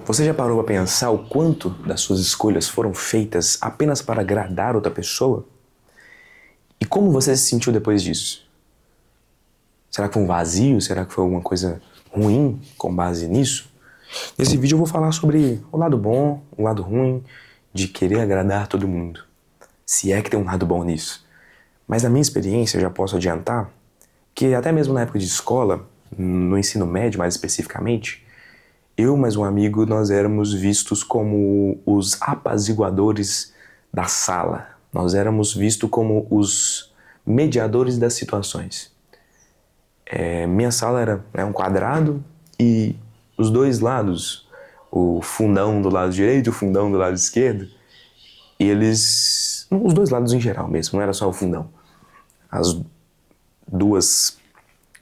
Você já parou para pensar o quanto das suas escolhas foram feitas apenas para agradar outra pessoa? E como você se sentiu depois disso? Será que foi um vazio? Será que foi alguma coisa ruim com base nisso? Nesse vídeo eu vou falar sobre o lado bom, o lado ruim de querer agradar todo mundo. Se é que tem um lado bom nisso. Mas na minha experiência eu já posso adiantar que até mesmo na época de escola, no ensino médio mais especificamente, eu mais um amigo, nós éramos vistos como os apaziguadores da sala. Nós éramos vistos como os mediadores das situações. Minha sala era um quadrado e os dois lados, o fundão do lado direito e o fundão do lado esquerdo, os dois lados em geral mesmo, não era só o fundão. As duas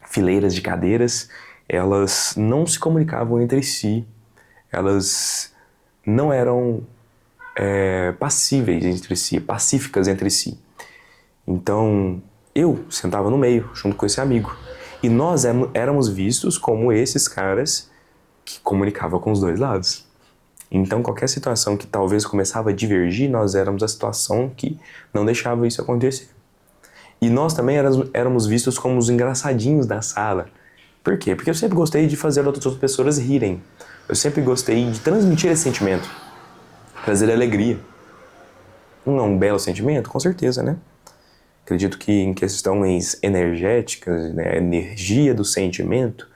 fileiras de cadeiras, elas não se comunicavam entre si, elas não eram passíveis entre si, pacíficas entre si. Então, eu sentava no meio, junto com esse amigo. E nós éramos vistos como esses caras que comunicavam com os dois lados. Então, qualquer situação que talvez começava a divergir, nós éramos a situação que não deixava isso acontecer. E nós também éramos vistos como os engraçadinhos da sala. Por quê? Porque eu sempre gostei de fazer outras pessoas rirem. Eu sempre gostei de transmitir esse sentimento. Trazer alegria. Não é um belo sentimento? Com certeza, né? Acredito que em questões energéticas, né, a energia do sentimento,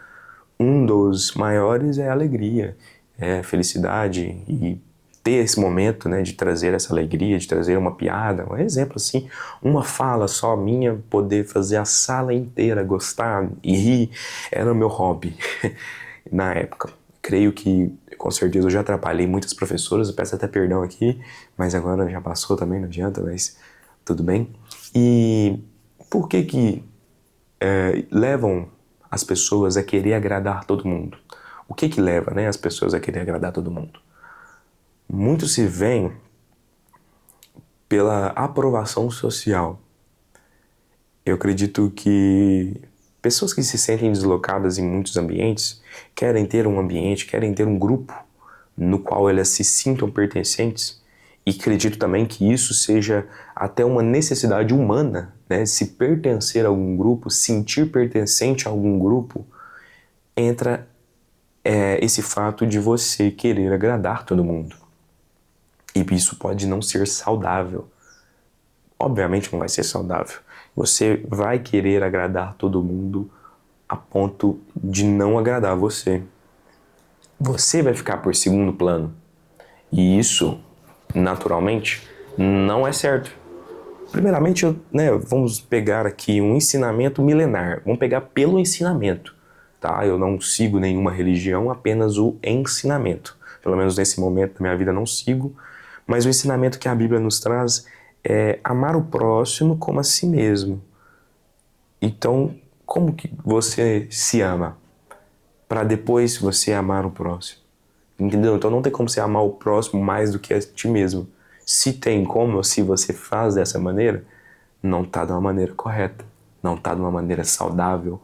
um dos maiores é a alegria, é a felicidade e ter esse momento, né, de trazer essa alegria, de trazer uma piada, um exemplo assim, uma fala só minha, poder fazer a sala inteira gostar e rir, era o meu hobby na época. Creio que, com certeza, eu já atrapalhei muitas professoras, eu peço até perdão aqui, mas agora já passou também, não adianta, mas tudo bem. E por que levam as pessoas a querer agradar todo mundo? O que leva, né, as pessoas a querer agradar todo mundo? Muito se vem pela aprovação social. Eu acredito que pessoas que se sentem deslocadas em muitos ambientes querem ter um ambiente, querem ter um grupo no qual elas se sintam pertencentes, e acredito também que isso seja até uma necessidade humana, né? Se pertencer a algum grupo, sentir pertencente a algum grupo, entra esse fato de você querer agradar todo mundo. E isso pode não ser saudável. Obviamente não vai ser saudável. Você vai querer agradar todo mundo a ponto de não agradar você. Você vai ficar por segundo plano. E isso, naturalmente, não é certo. Primeiramente, vamos pegar aqui um ensinamento milenar. Vamos pegar pelo ensinamento. Tá? Eu não sigo nenhuma religião, apenas o ensinamento. Pelo menos nesse momento da minha vida não sigo. Mas o ensinamento que a Bíblia nos traz é amar o próximo como a si mesmo. Então, como que você se ama? Para depois você amar o próximo. Entendeu? Então não tem como você amar o próximo mais do que a ti mesmo. Se tem como, se você faz dessa maneira, não está de uma maneira correta. Não está de uma maneira saudável,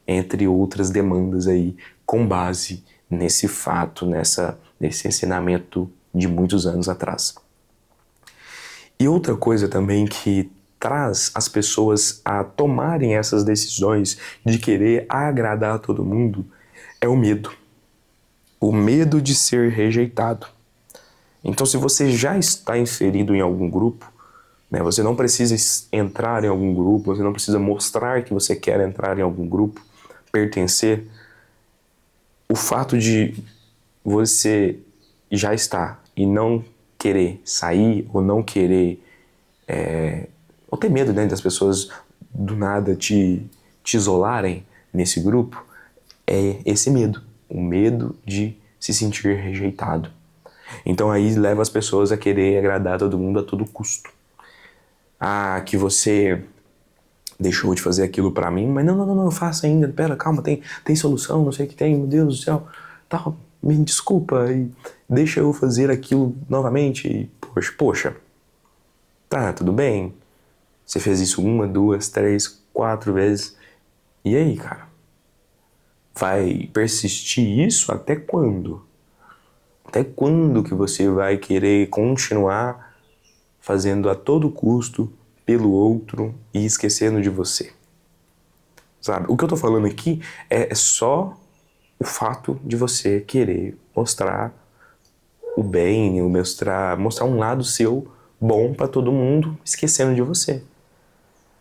entre outras demandas aí, com base nesse fato, nesse ensinamento de muitos anos atrás. E outra coisa também que traz as pessoas a tomarem essas decisões de querer agradar a todo mundo é o medo. O medo de ser rejeitado. Então, se você já está inserido em algum grupo, né, você não precisa entrar em algum grupo, você não precisa mostrar que você quer entrar em algum grupo, pertencer. O fato de você já estar e não querer sair ou não querer ou ter medo, né, das pessoas do nada te isolarem nesse grupo, é esse medo, o medo de se sentir rejeitado. Então aí leva as pessoas a querer agradar todo mundo a todo custo. Ah, que você deixou de fazer aquilo pra mim, mas não, eu faço ainda, pera, calma, tem solução, não sei o que tem, meu Deus do céu, tal, me desculpa, e deixa eu fazer aquilo novamente, e poxa, tá, tudo bem, você fez isso 1, 2, 3, 4 vezes, e aí, cara? Vai persistir isso até quando? Até quando que você vai querer continuar fazendo a todo custo pelo outro e esquecendo de você? Sabe? O que eu tô falando aqui é só o fato de você querer mostrar o bem, mostrar um lado seu bom pra todo mundo, esquecendo de você.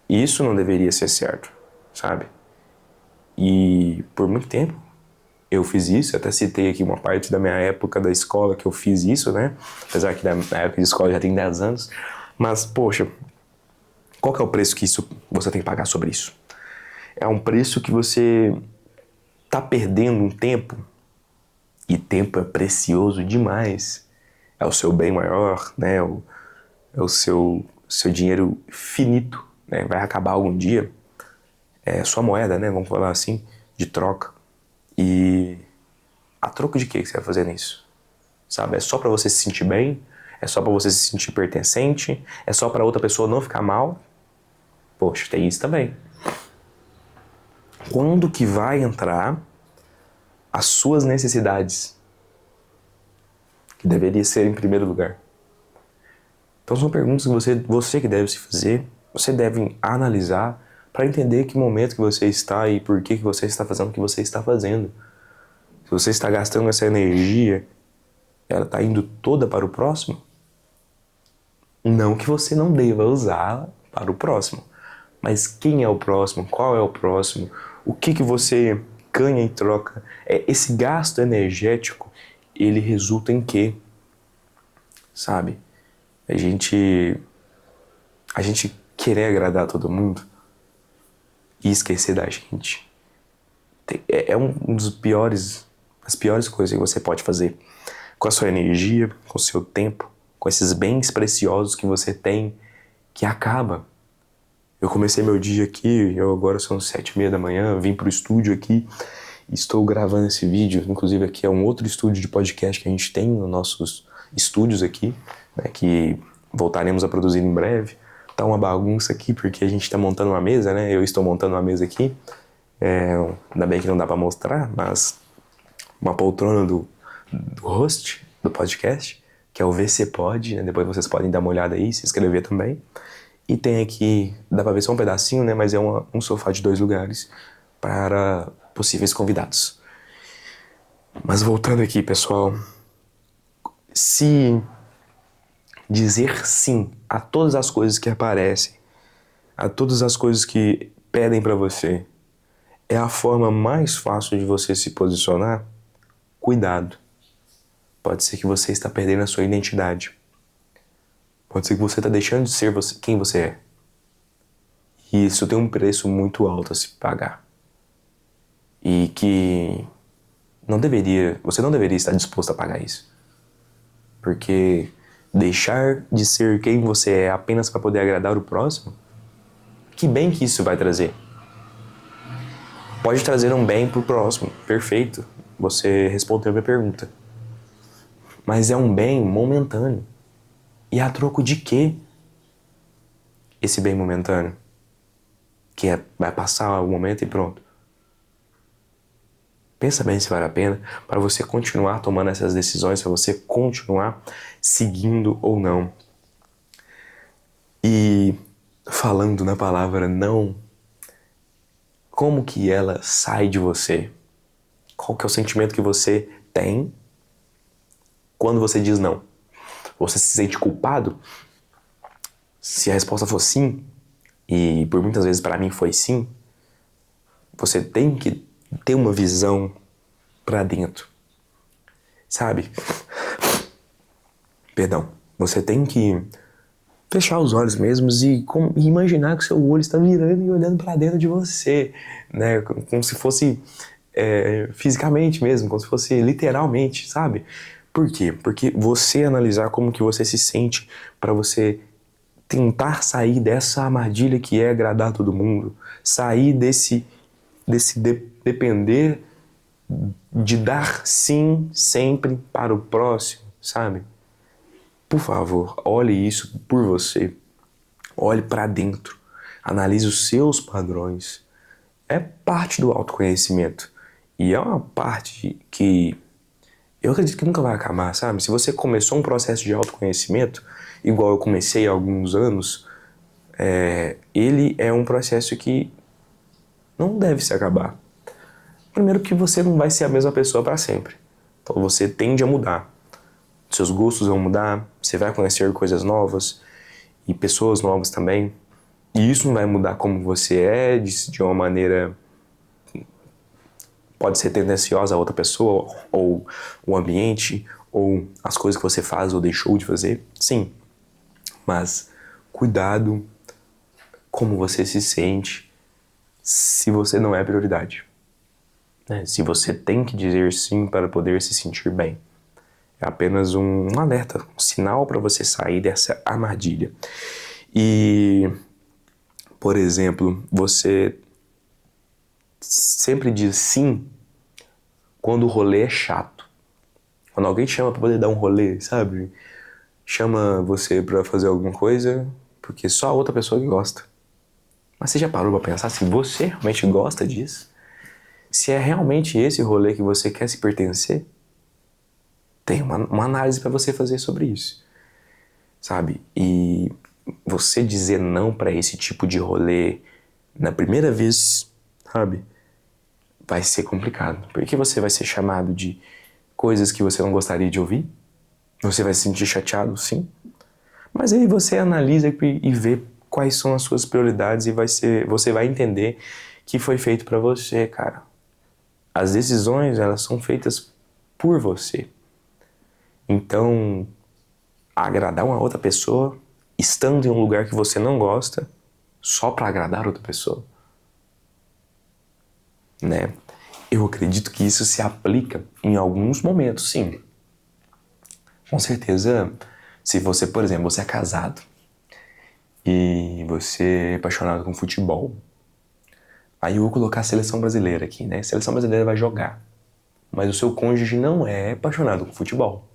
E isso não deveria ser certo, sabe? E por muito tempo eu fiz isso, até citei aqui uma parte da minha época da escola que eu fiz isso, né? Apesar que na época de escola já tem 10 anos. Mas, poxa, qual que é o preço que você tem que pagar sobre isso? É um preço que você tá perdendo um tempo, e tempo é precioso demais. É o seu bem maior, né? É o seu dinheiro finito, né? Vai acabar algum dia. É sua moeda, né? Vamos falar assim, de troca. E a troco de que você vai fazer nisso? Sabe? É só pra você se sentir bem? É só pra você se sentir pertencente? É só pra outra pessoa não ficar mal? Poxa, tem isso também. Quando que vai entrar as suas necessidades? Que deveria ser em primeiro lugar. Então são perguntas que você que deve se fazer, você deve analisar para entender que momento que você está e por que você está fazendo o que você está fazendo. Se você está gastando essa energia, ela está indo toda para o próximo? Não que você não deva usá-la para o próximo. Mas quem é o próximo? Qual é o próximo? O que você ganha em troca? Esse gasto energético, ele resulta em quê? Sabe? A gente querer agradar todo mundo e esquecer da gente. É um dos as piores coisas que você pode fazer com a sua energia, com o seu tempo, com esses bens preciosos que você tem, que acaba. Eu comecei meu dia aqui, agora são 7h30 da manhã, vim pro estúdio aqui, estou gravando esse vídeo, inclusive aqui é um outro estúdio de podcast que a gente tem nos nossos estúdios aqui, né, que voltaremos a produzir em breve. Tá uma bagunça aqui porque a gente tá montando uma mesa, né, eu estou montando uma mesa aqui, ainda bem que não dá pra mostrar, mas uma poltrona do host do podcast, que é o VC Pod, né, depois vocês podem dar uma olhada aí, se inscrever também. E tem aqui, dá pra ver só um pedacinho, né? Mas é um sofá de 2 lugares para possíveis convidados. Mas voltando aqui, pessoal. Se dizer sim a todas as coisas que aparecem, a todas as coisas que pedem pra você, é a forma mais fácil de você se posicionar, cuidado. Pode ser que você está perdendo a sua identidade. Pode ser que você está deixando de ser quem você é. E isso tem um preço muito alto a se pagar. E que você não deveria estar disposto a pagar isso. Porque deixar de ser quem você é apenas para poder agradar o próximo, que bem que isso vai trazer? Pode trazer um bem pro próximo, perfeito. Você respondeu a minha pergunta. Mas é um bem momentâneo. E a troco de quê? Esse bem momentâneo? Vai passar o momento e pronto. Pensa bem se vale a pena para você continuar tomando essas decisões, para você continuar seguindo ou não. E falando na palavra não, como que ela sai de você? Qual que é o sentimento que você tem quando você diz não? Você se sente culpado? Se a resposta for sim, e por muitas vezes para mim foi sim, você tem que ter uma visão pra dentro, sabe? Perdão. Você tem que fechar os olhos mesmos e imaginar que seu olho está virando e olhando pra dentro de você, né? Como se fosse fisicamente mesmo, como se fosse literalmente, sabe? Por quê? Porque você analisar como que você se sente pra você tentar sair dessa armadilha que é agradar todo mundo, sair desse depender de dar sim sempre para o próximo, sabe? Por favor, olhe isso por você. Olhe para dentro. Analise os seus padrões. É parte do autoconhecimento. E é uma parte que Eu acredito que nunca vai acabar, sabe? Se você começou um processo de autoconhecimento, igual eu comecei há alguns anos, ele é um processo que não deve se acabar. Primeiro que você não vai ser a mesma pessoa para sempre. Então você tende a mudar. Seus gostos vão mudar, você vai conhecer coisas novas e pessoas novas também. E isso não vai mudar como você é, de uma maneira pode ser tendenciosa a outra pessoa, ou o ambiente, ou as coisas que você faz ou deixou de fazer. Sim, mas cuidado como você se sente se você não é prioridade. Né? Se você tem que dizer sim para poder se sentir bem. É apenas um alerta, um sinal para você sair dessa armadilha. E, por exemplo, você sempre diz sim quando o rolê é chato. Quando alguém te chama pra poder dar um rolê, sabe? Chama você pra fazer alguma coisa porque só a outra pessoa que gosta. Mas você já parou pra pensar se você realmente gosta disso? Se é realmente esse rolê que você quer se pertencer? Tem uma análise pra você fazer sobre isso, sabe? E você dizer não pra esse tipo de rolê na primeira vez, sabe? Vai ser complicado. Porque você vai ser chamado de coisas que você não gostaria de ouvir. Você vai se sentir chateado, sim. Mas aí você analisa e vê quais são as suas prioridades e você vai entender que foi feito pra você, cara. As decisões, elas são feitas por você. Então, agradar uma outra pessoa, estando em um lugar que você não gosta, só pra agradar outra pessoa, né? Eu acredito que isso se aplica em alguns momentos, sim. Com certeza, se você, por exemplo, você é casado e você é apaixonado com futebol, aí eu vou colocar a seleção brasileira aqui, né? A seleção brasileira vai jogar, mas o seu cônjuge não é apaixonado com futebol.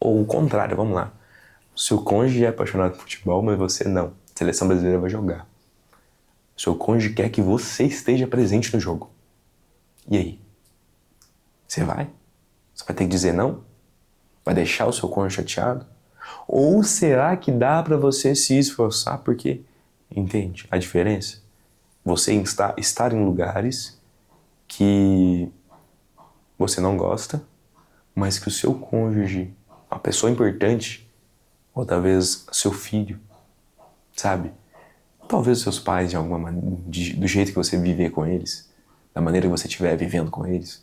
Ou o contrário, vamos lá. O seu cônjuge é apaixonado por futebol, mas você não. A seleção brasileira vai jogar. O seu cônjuge quer que você esteja presente no jogo. E aí? Você vai? Você vai ter que dizer não? Vai deixar o seu cônjuge chateado? Ou será que dá pra você se esforçar? Porque, entende a diferença? Você estar em lugares que você não gosta, mas que o seu cônjuge, uma pessoa importante, ou talvez seu filho, sabe? Talvez seus pais, de alguma maneira, do jeito que você viver com eles, da maneira que você estiver vivendo com eles,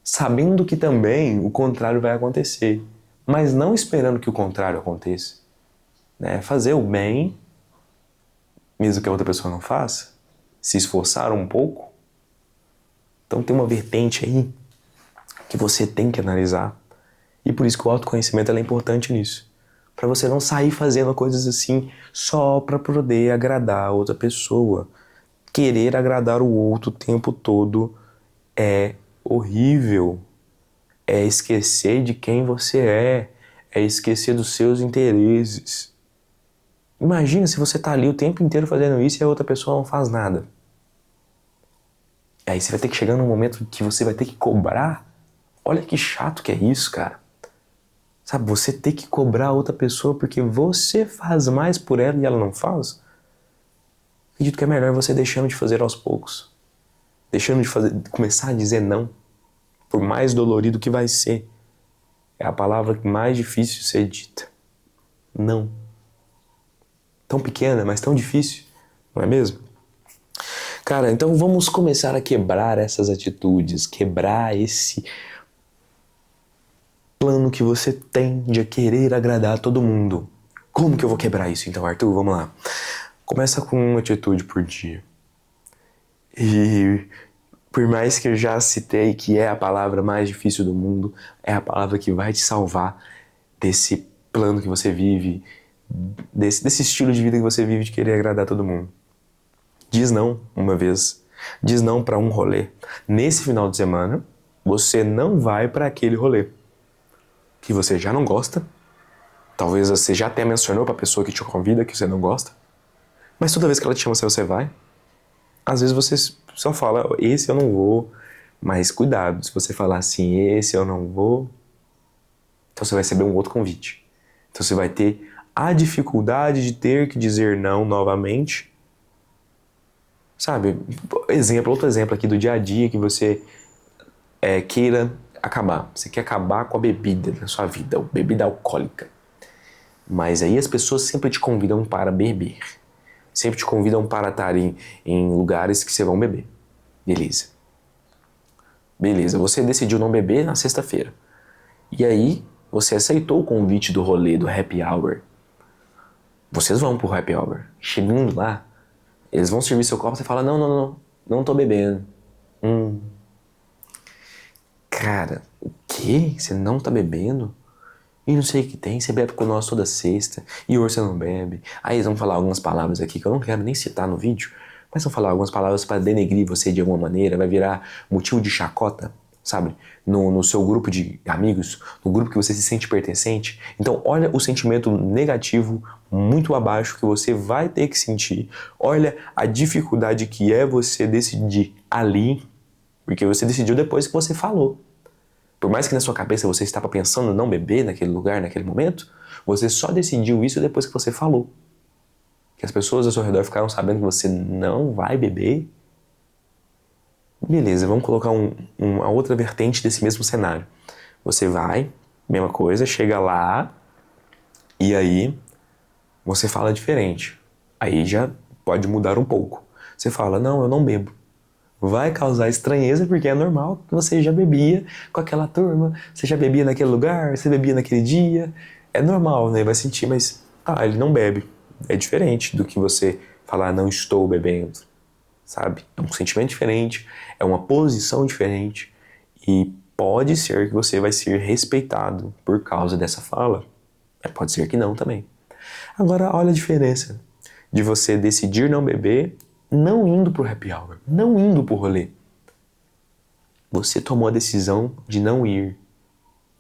sabendo que também o contrário vai acontecer, mas não esperando que o contrário aconteça, né? Fazer o bem, mesmo que a outra pessoa não faça, se esforçar um pouco. Então tem uma vertente aí que você tem que analisar, e por isso que o autoconhecimento é importante nisso, para você não sair fazendo coisas assim só para poder agradar a outra pessoa. Querer agradar o outro o tempo todo é horrível. É esquecer de quem você é esquecer dos seus interesses. Imagina se você tá ali o tempo inteiro fazendo isso e a outra pessoa não faz nada. Aí você vai ter que chegar num momento que você vai ter que cobrar. Olha que chato que é isso, cara. Sabe, você ter que cobrar a outra pessoa porque você faz mais por ela e ela não faz. Acredito que é melhor você deixando de fazer aos poucos. Deixando de fazer, começar a dizer não. Por mais dolorido que vai ser. É a palavra mais difícil de ser dita. Não. Tão pequena, mas tão difícil. Não é mesmo? Cara, então vamos começar a quebrar essas atitudes. Quebrar esse plano que você tem de querer agradar a todo mundo. Como que eu vou quebrar isso então, Arthur? Vamos lá. Começa com uma atitude por dia. E por mais que eu já citei que é a palavra mais difícil do mundo, é a palavra que vai te salvar desse plano que você vive, desse estilo de vida que você vive de querer agradar todo mundo. Diz não uma vez. Diz não pra um rolê. Nesse final de semana, você não vai pra aquele rolê que você já não gosta. Talvez você já até mencionou pra pessoa que te convida que você não gosta. Mas toda vez que ela te chama, você vai. Às vezes você só fala, esse eu não vou, Mas cuidado, se você falar assim, esse eu não vou, então você vai receber um outro convite. Então você vai ter a dificuldade de ter que dizer não novamente. Sabe, outro exemplo aqui do dia a dia que você queira acabar. Você quer acabar com a bebida na sua vida, a bebida alcoólica. Mas aí as pessoas sempre te convidam para beber. Sempre te convidam para estar em lugares que você vai beber. Beleza. Beleza, você decidiu não beber na sexta-feira. E aí, você aceitou o convite do rolê, do happy hour. Vocês vão pro happy hour. Chegando lá, eles vão servir seu copo e você fala, não tô bebendo. Cara, o quê? Você não tá bebendo? E não sei o que tem, você bebe com nós toda sexta, e hoje você não bebe. Aí eles vão falar algumas palavras aqui que eu não quero nem citar no vídeo, mas vão falar algumas palavras para denegrir você de alguma maneira, vai virar motivo de chacota, sabe? No seu grupo de amigos, no grupo que você se sente pertencente. Então olha o sentimento negativo muito abaixo que você vai ter que sentir. Olha a dificuldade que é você decidir ali, porque você decidiu depois que você falou. Por mais que na sua cabeça você estava pensando em não beber naquele lugar, naquele momento, você só decidiu isso depois que você falou. Que as pessoas ao seu redor ficaram sabendo que você não vai beber. Beleza, vamos colocar uma outra vertente desse mesmo cenário. Você vai, mesma coisa, chega lá e aí você fala diferente. Aí já pode mudar um pouco. Você fala, não, eu não bebo. Vai causar estranheza porque é normal que você já bebia com aquela turma, você já bebia naquele lugar, você bebia naquele dia. É normal, né? Vai sentir, mas ele não bebe. É diferente do que você falar, não estou bebendo, sabe? É um sentimento diferente, é uma posição diferente e pode ser que você vai ser respeitado por causa dessa fala. Pode ser que não também. Agora, olha a diferença de você decidir não beber não indo pro happy hour, não indo pro rolê. Você tomou a decisão de não ir.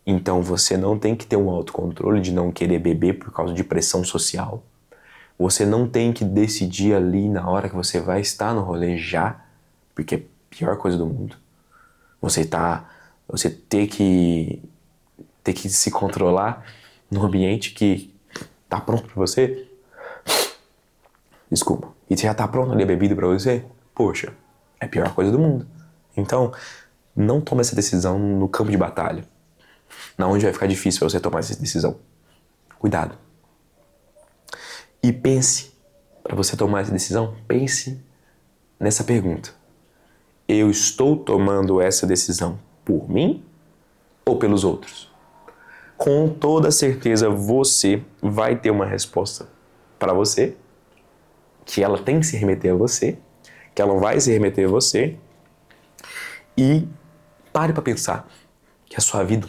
Então você não tem que ter um autocontrole de não querer beber por causa de pressão social. Você não tem que decidir ali na hora que você vai estar no rolê já, porque é a pior coisa do mundo. Você ter que se controlar num ambiente que tá pronto pra você. Desculpa. E já tá pronto ali a bebida pra você? Poxa, é a pior coisa do mundo. Então, não tome essa decisão no campo de batalha. Na onde vai ficar difícil pra você tomar essa decisão. Cuidado. E pense, pra você tomar essa decisão, pense nessa pergunta. Eu estou tomando essa decisão por mim ou pelos outros? Com toda certeza você vai ter uma resposta pra você, que ela tem que se remeter a você, que ela vai se remeter a você, e pare para pensar que a sua vida,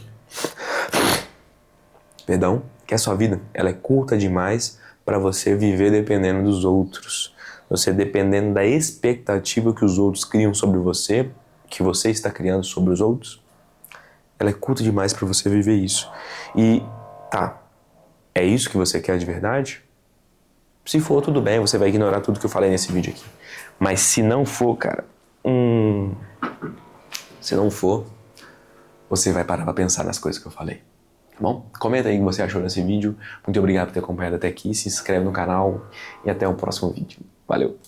ela é curta demais para você viver dependendo dos outros, você dependendo da expectativa que os outros criam sobre você, que você está criando sobre os outros. Ela é curta demais para você viver isso. E é isso que você quer de verdade? Se for, tudo bem, você vai ignorar tudo que eu falei nesse vídeo aqui. Mas se não for, cara, se não for, você vai parar pra pensar nas coisas que eu falei. Tá bom? Comenta aí o que você achou desse vídeo. Muito obrigado por ter acompanhado até aqui. Se inscreve no canal e até o próximo vídeo. Valeu!